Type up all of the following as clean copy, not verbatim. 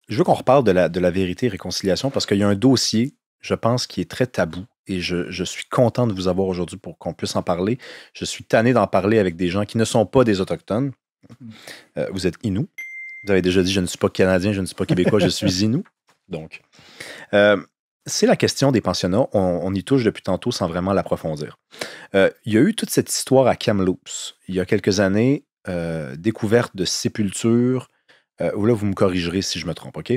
Je veux qu'on reparle de la vérité et réconciliation parce qu'il y a un dossier, je pense, qui est très tabou et je suis content de vous avoir aujourd'hui pour qu'on puisse en parler. Je suis tanné d'en parler avec des gens qui ne sont pas des Autochtones. Vous êtes Inuit. Vous avez déjà dit, je ne suis pas Canadien, je ne suis pas Québécois, je suis Inuit. Donc, euh, c'est la question des pensionnats. On y touche depuis tantôt sans vraiment l'approfondir. Il y a eu toute cette histoire à Kamloops, il y a quelques années, découverte de sépultures. Ou là, vous me corrigerez si je me trompe, OK?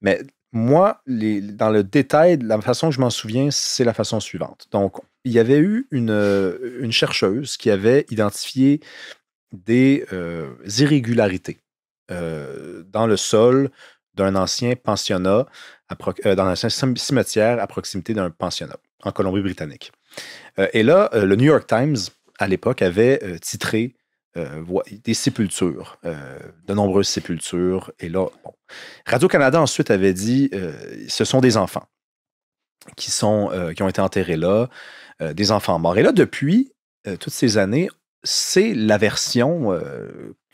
Mais moi, dans le détail, la façon que je m'en souviens, c'est la façon suivante. Donc, il y avait eu une chercheuse qui avait identifié des irrégularités dans le sol d'un ancien pensionnat, dans un ancien cimetière à proximité d'un pensionnat en Colombie-Britannique. Et là, le New York Times, à l'époque, avait titré des sépultures, de nombreuses sépultures. Et là, bon. Radio-Canada ensuite avait dit ce sont des enfants qui ont été enterrés là, des enfants morts. Et là, depuis toutes ces années, c'est la version,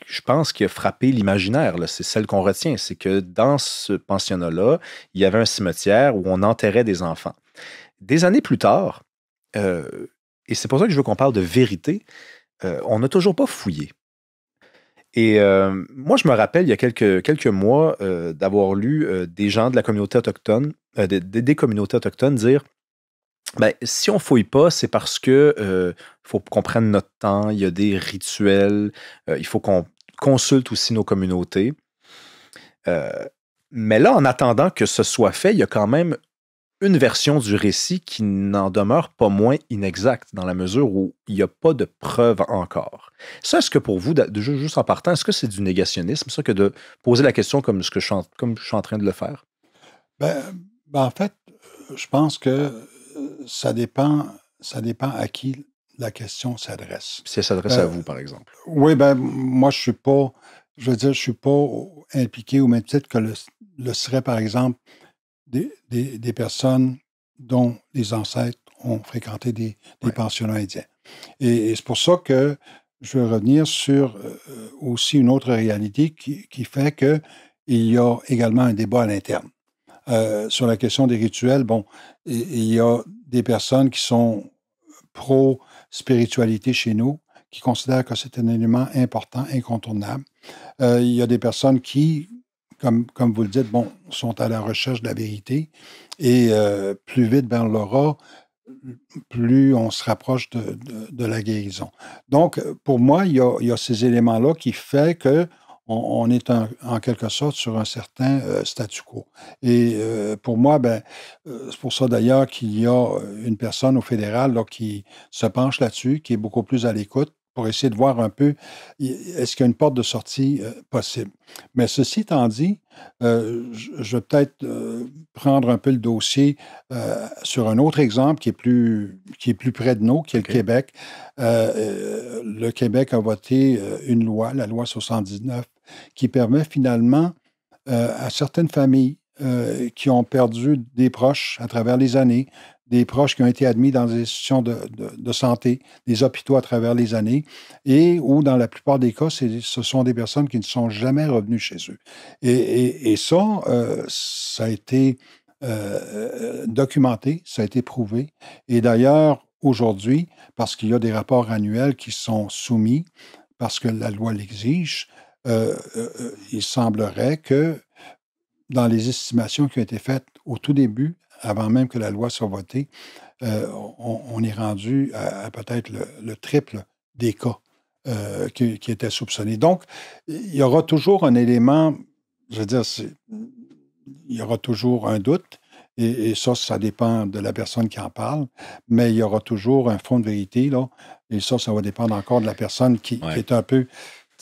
je pense, qui a frappé l'imaginaire. C'est celle qu'on retient. C'est que dans ce pensionnat-là, il y avait un cimetière où on enterrait des enfants. Des années plus tard, et c'est pour ça que je veux qu'on parle de vérité, on n'a toujours pas fouillé. Et moi, je me rappelle, il y a quelques mois, d'avoir lu des gens de la communauté autochtone, des communautés autochtones dire ben, si on fouille pas, c'est parce que faut qu'on prenne notre temps, il y a des rituels, il faut qu'on consulte aussi nos communautés. Euh, mais là, en attendant que ce soit fait, il y a quand même une version du récit qui n'en demeure pas moins inexacte dans la mesure où il n'y a pas de preuves encore. Ça, est-ce que pour vous, juste en partant, est-ce que c'est du négationnisme, ça, que de poser la question comme comme je suis en train de le faire? Ben, en fait, je pense que ça dépend à qui la question s'adresse. Si elle s'adresse à vous, par exemple. Oui, moi, je veux dire, je suis pas impliqué au même titre que le serait, par exemple, des personnes dont les ancêtres ont fréquenté des Ouais. pensionnats indiens. Et c'est pour ça que je veux revenir sur aussi une autre réalité qui fait qu'il y a également un débat à l'interne. Sur la question des rituels, bon, il y a des personnes qui sont pro-spiritualité chez nous, qui considèrent que c'est un élément important, incontournable. Il y a des personnes qui, comme vous le dites, bon, sont à la recherche de la vérité et plus vite vers l'aura, plus on se rapproche de la guérison. Donc, pour moi, il y a ces éléments-là qui font que on est en quelque sorte sur un certain statu quo. Et pour moi, c'est pour ça d'ailleurs qu'il y a une personne au fédéral là, qui se penche là-dessus, qui est beaucoup plus à l'écoute pour essayer de voir un peu est-ce qu'il y a une porte de sortie possible. Mais ceci étant dit, je vais peut-être prendre un peu le dossier sur un autre exemple qui est plus près de nous, qui est le Québec. Le Québec a voté une loi, la loi 79, qui permet finalement à certaines familles qui ont perdu des proches à travers les années, des proches qui ont été admis dans des institutions de santé, des hôpitaux à travers les années, et où, dans la plupart des cas, ce sont des personnes qui ne sont jamais revenues chez eux. Et ça, ça a été documenté, ça a été prouvé. Et d'ailleurs, aujourd'hui, parce qu'il y a des rapports annuels qui sont soumis, parce que la loi l'exige, il semblerait que dans les estimations qui ont été faites au tout début, avant même que la loi soit votée, on est rendu à peut-être le triple des cas qui étaient soupçonnés. Donc, il y aura toujours un élément, je veux dire, il y aura toujours un doute, et ça dépend de la personne qui en parle, mais il y aura toujours un fond de vérité, là, et ça va dépendre encore de la personne qui est un peu,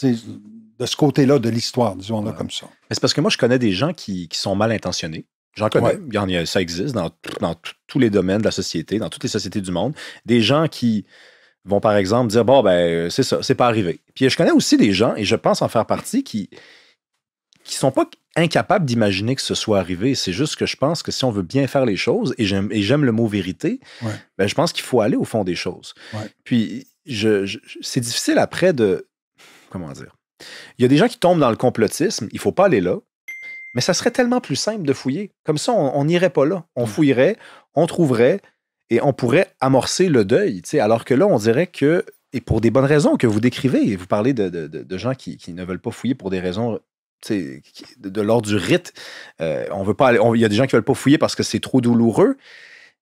de ce côté-là de l'histoire, disons-le comme ça. C'est parce que moi, je connais des gens qui sont mal intentionnés. J'en connais. Ça existe dans tous les domaines de la société, dans toutes les sociétés du monde. Des gens qui vont, par exemple, dire bon, ben, c'est ça, c'est pas arrivé. Puis je connais aussi des gens, et je pense en faire partie, qui sont pas incapables d'imaginer que ce soit arrivé. C'est juste que je pense que si on veut bien faire les choses, et j'aime le mot vérité, ben, je pense qu'il faut aller au fond des choses. Puis c'est difficile après de. Comment dire? Il y a des gens qui tombent dans le complotisme, il ne faut pas aller là. Mais ça serait tellement plus simple de fouiller. Comme ça, on n'irait pas là. On fouillerait, on trouverait et on pourrait amorcer le deuil. Alors que là, on dirait que, et pour des bonnes raisons que vous décrivez, vous parlez de gens qui ne veulent pas fouiller pour des raisons de l'ordre du rite. On veut pas il y a des gens qui ne veulent pas fouiller parce que c'est trop douloureux.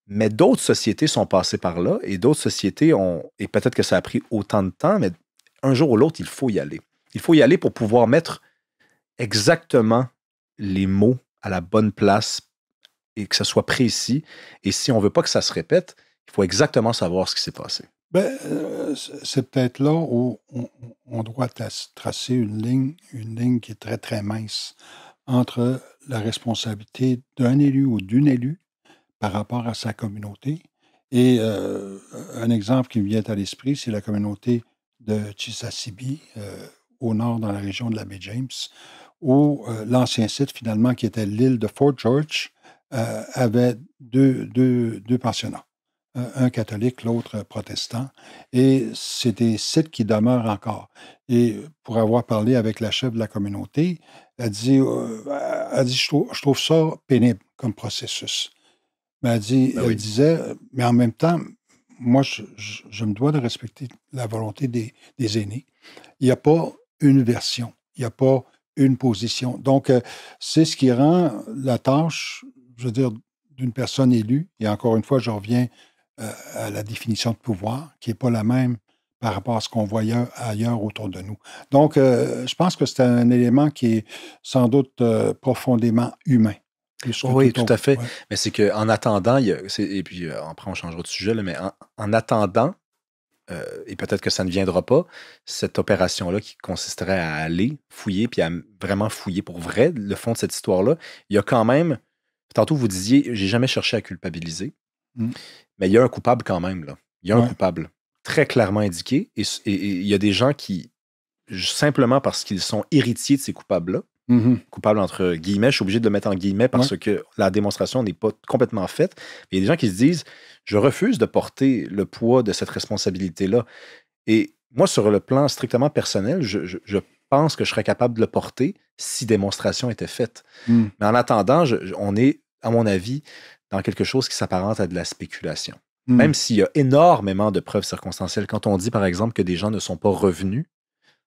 Mais d'autres sociétés sont passées par là et d'autres sociétés et peut-être que ça a pris autant de temps, mais un jour ou l'autre, il faut y aller. Il faut y aller pour pouvoir mettre exactement les mots à la bonne place et que ça soit précis. Et si on ne veut pas que ça se répète, il faut exactement savoir ce qui s'est passé. C'est peut-être là où on doit tracer une ligne qui est très, très mince entre la responsabilité d'un élu ou d'une élue par rapport à sa communauté. Et un exemple qui me vient à l'esprit, c'est la communauté de Chisasibi, au nord, dans la région de la baie James, où l'ancien site, finalement, qui était l'île de Fort George, avait deux pensionnats. Un catholique, l'autre protestant. Et c'est des sites qui demeurent encore. Et pour avoir parlé avec la chef de la communauté, elle dit je trouve ça pénible comme processus. Mais elle disait, mais en même temps, moi, je me dois de respecter la volonté des aînés. Il n'y a pas une version, il n'y a pas une position. Donc, c'est ce qui rend la tâche, je veux dire, d'une personne élue, et encore une fois, je reviens à la définition de pouvoir, qui n'est pas la même par rapport à ce qu'on voit ailleurs autour de nous. Donc, je pense que c'est un élément qui est sans doute profondément humain. Oui, tout à fait. Ouais. Mais c'est qu'en attendant, et puis après on changera de sujet, là, mais en attendant, et peut-être que ça ne viendra pas, cette opération-là qui consisterait à aller fouiller, puis à vraiment fouiller pour vrai le fond de cette histoire-là, il y a quand même, tantôt vous disiez, j'ai jamais cherché à culpabiliser, mais il y a un coupable quand même, là. Il y a un coupable très clairement indiqué, et il y a des gens qui, simplement parce qu'ils sont héritiers de ces coupables-là, coupable entre guillemets, je suis obligé de le mettre en guillemets parce que la démonstration n'est pas complètement faite. Il y a des gens qui se disent, je refuse de porter le poids de cette responsabilité-là. Et moi, sur le plan strictement personnel, je pense que je serais capable de le porter si démonstration était faite. Mais en attendant, on est, à mon avis, dans quelque chose qui s'apparente à de la spéculation. Même s'il y a énormément de preuves circonstancielles. Quand on dit, par exemple, que des gens ne sont pas revenus,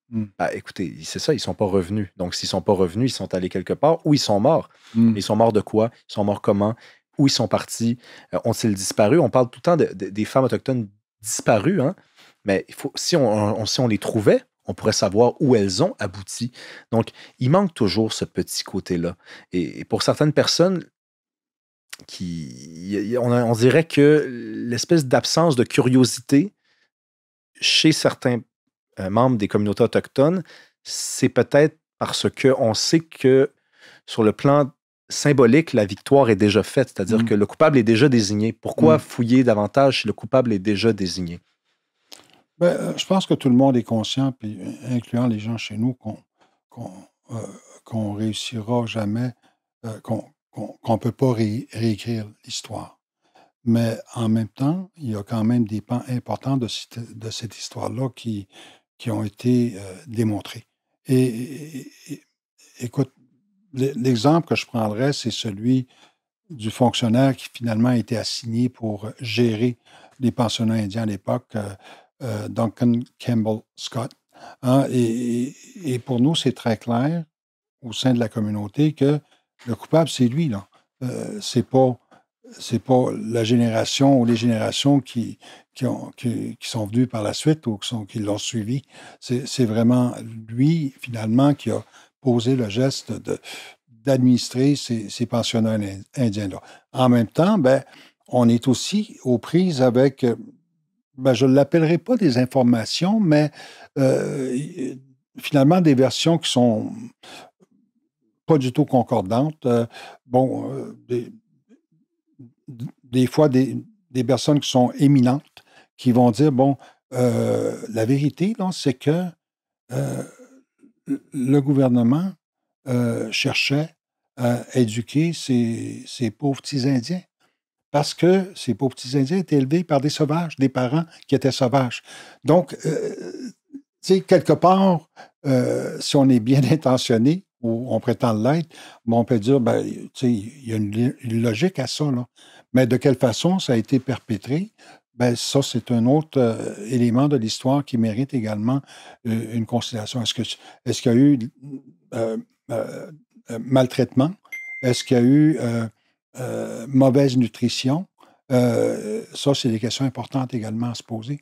ben, écoutez, c'est ça, ils ne sont pas revenus. Donc, s'ils ne sont pas revenus, ils sont allés quelque part ou ils sont morts. Ils sont morts de quoi? Ils sont morts comment? Où ils sont partis? Ont-ils disparu? On parle tout le temps des femmes autochtones disparues, hein? Mais si on les trouvait, on pourrait savoir où elles ont abouti. Donc, il manque toujours ce petit côté-là. Et pour certaines personnes, on dirait que l'espèce d'absence de curiosité chez certains membres des communautés autochtones, c'est peut-être parce qu'on sait que sur le plan symbolique, la victoire est déjà faite, c'est-à-dire que le coupable est déjà désigné. Pourquoi fouiller davantage si le coupable est déjà désigné? Je pense que tout le monde est conscient, puis incluant les gens chez nous, qu'on réussira jamais, qu'on ne peut pas réécrire l'histoire. Mais en même temps, il y a quand même des pans importants de cette histoire-là qui ont été démontrés. Et écoute, l'exemple que je prendrais, c'est celui du fonctionnaire qui finalement a été assigné pour gérer les pensionnats indiens à l'époque, Duncan Campbell Scott. Hein, et pour nous, c'est très clair au sein de la communauté que le coupable, c'est lui, là. C'est pas la génération ou les générations qui sont venues par la suite ou qui l'ont suivi. C'est vraiment lui, finalement, qui a posé le geste d'administrer ces pensionnats indiens-là. En même temps, on est aussi aux prises avec, je ne l'appellerai pas des informations, mais finalement des versions qui sont pas du tout concordantes. Des fois, des personnes qui sont éminentes qui vont dire, la vérité, c'est que le gouvernement cherchait à éduquer ces pauvres petits Indiens parce que ces pauvres petits Indiens étaient élevés par des sauvages, des parents qui étaient sauvages. Donc, quelque part, si on est bien intentionné ou on prétend l'être, bon, on peut dire, ben, tu sais, il y a une logique à ça, là. Mais de quelle façon ça a été perpétré? Ben, ça, c'est un autre élément de l'histoire qui mérite également une considération. Est-ce qu'il y a eu euh, euh, maltraitement? Est-ce qu'il y a eu mauvaise nutrition? Ça, c'est des questions importantes également à se poser.